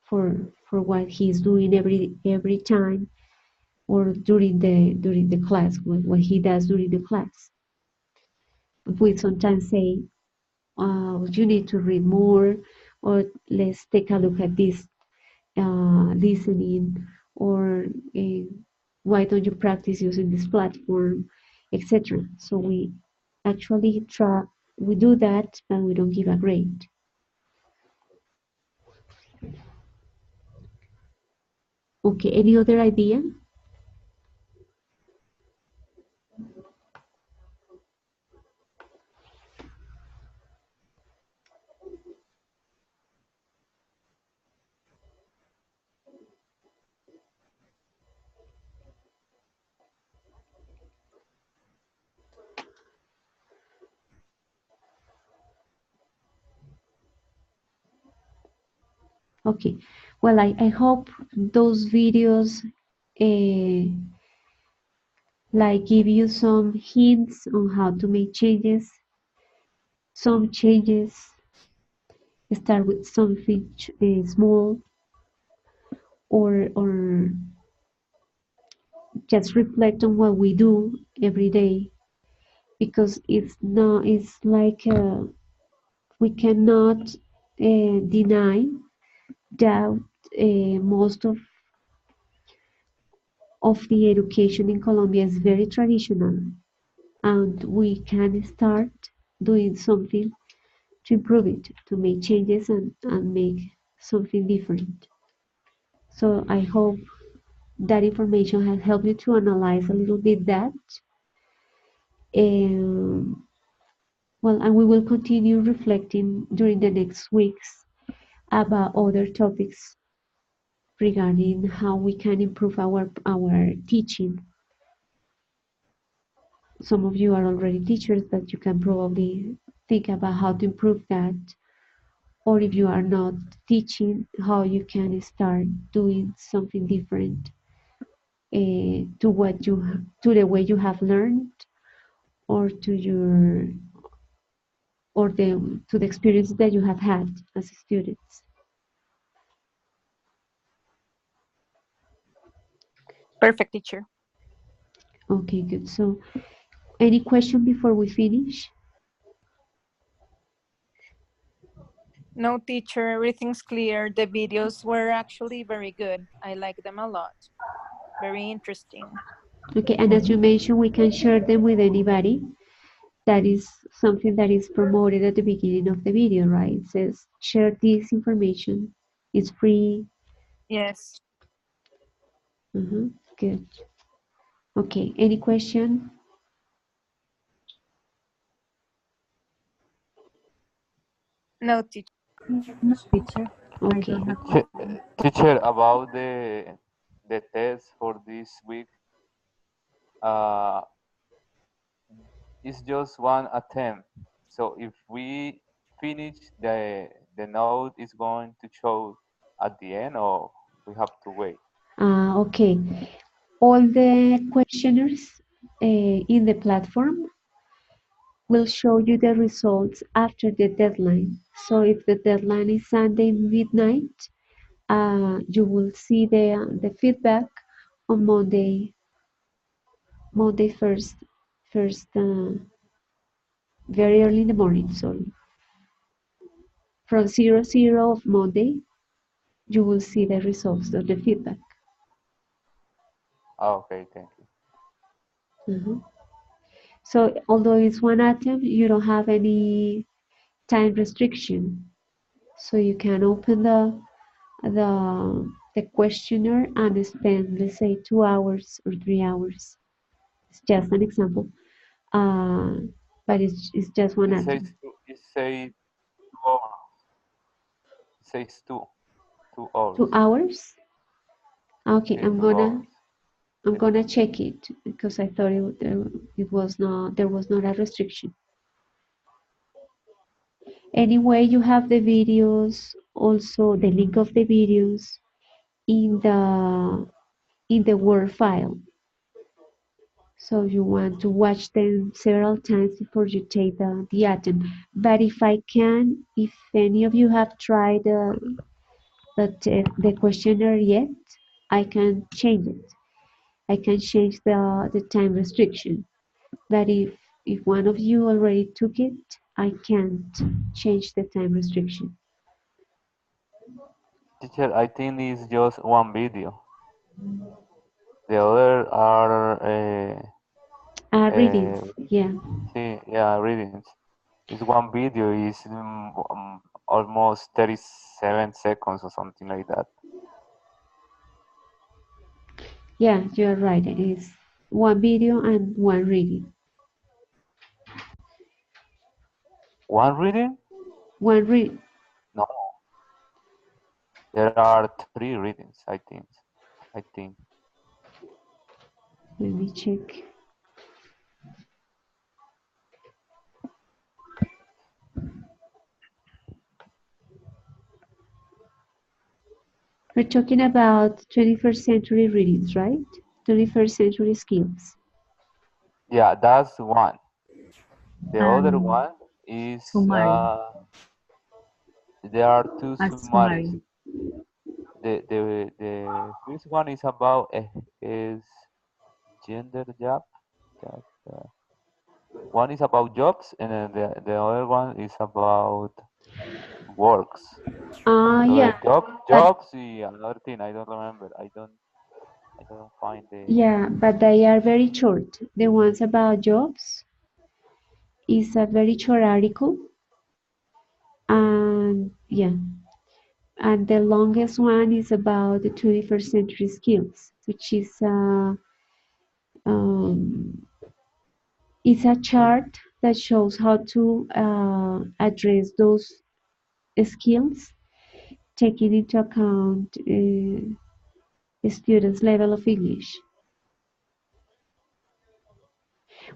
for what he's doing every time, or during the class, what he does during the class. We sometimes say, you need to read more, or let's take a look at this listening, or uh, why don't you practice using this platform, etc. So we actually we do that, but we don't give a grade. Okay, any other idea? Okay. Well, I hope those videos uh, like give you some hints on how to make changes. Some changes start with something small, or just reflect on what we do every day, because it's like we cannot deny that most of the education in Colombia is very traditional, and we can start doing something to improve it, to make changes and make something different. So I hope that information has helped you to analyze a little bit that. Um, well, and we will continue reflecting during the next weeks about other topics regarding how we can improve our teaching. Some of you are already teachers, but you can probably think about how to improve that. Or if you are not teaching, how you can start doing something different to the way you have learned, or to the experience that you have had as students. Perfect, teacher. Okay, good. So, any question before we finish? No, teacher, everything's clear. The videos were actually very good. I like them a lot. Very interesting. Okay, and as you mentioned, we can share them with anybody. That is something that is promoted at the beginning of the video, right? It says share this information. It's free. Yes. Good. Okay, any question? No, teacher. No, teacher, I Okay. don't have Teacher, about the test for this week, uh, it's just one attempt. So if we finish the note is going to show at the end, or we have to wait. Okay. All the questionnaires in the platform will show you the results after the deadline. So if the deadline is Sunday midnight, you will see the feedback on Monday first, very early in the morning. So from 00 of Monday, you will see the results of the feedback. Okay, thank you. Mhm. So although it's one attempt, you don't have any time restriction. So you can open the questionnaire and spend, let's say, 2 hours or 3 hours. It's just an example, uh, but it's just one It says attempt. two, it says 2 hours. It says 2 hours. 2 hours. Okay, Yeah, 2 hours. I'm Yes. gonna check it because I thought it was not there was not a restriction. Anyway, you have the videos, also the link of the videos in the Word file. So you want to watch them several times before you take the attempt. But if any of you have tried the questionnaire yet, I can change it. I can change the time restriction. But if one of you already took it, I can't change the time restriction. Teacher, I think it's just one video. The other are Readings, yeah. see, yeah, readings. It's one video is almost 37 seconds or something like that. Yeah, you're right. It is one video and one reading. One reading? One read. No, there are 3 readings, I think. I think. Let me check. We're talking about 21st century readings, right? 21st century skills. Yeah, that's one. The other And one is summary, there are two a summaries. summary. The first one is about is gender job. That, one is about jobs, and then the other one is about works. So Yeah, the but jobs, another thing I don't remember. I don't find the. yeah, but they are very short. The ones about jobs is a very short article, and yeah, and the longest one is about the 21st century skills, which is um, it's a chart that shows how to address those skills, taking into account the student's level of English.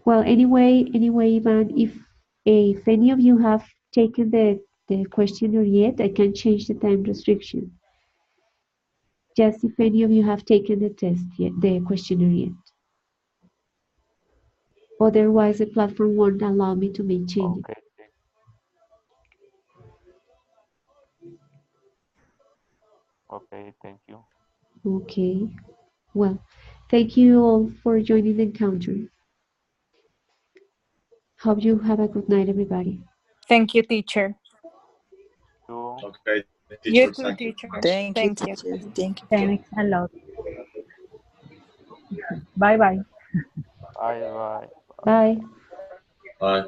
Well, anyway, Ivan, if any of you have taken the questionnaire yet, I can change the time restriction. Just if any of you have taken the test yet, the questionnaire yet. Otherwise, the platform won't allow me to make changes. Okay. Okay. Thank you. Okay. Well, thank you all for joining the encounter. Hope you have a good night, everybody. Thank you, teacher. Two. Okay, teacher, You thank too, you. teacher. Thank you, Thank you. teacher. Thank you. Thanks a lot. Bye bye. Bye. Bye. Bye. Bye.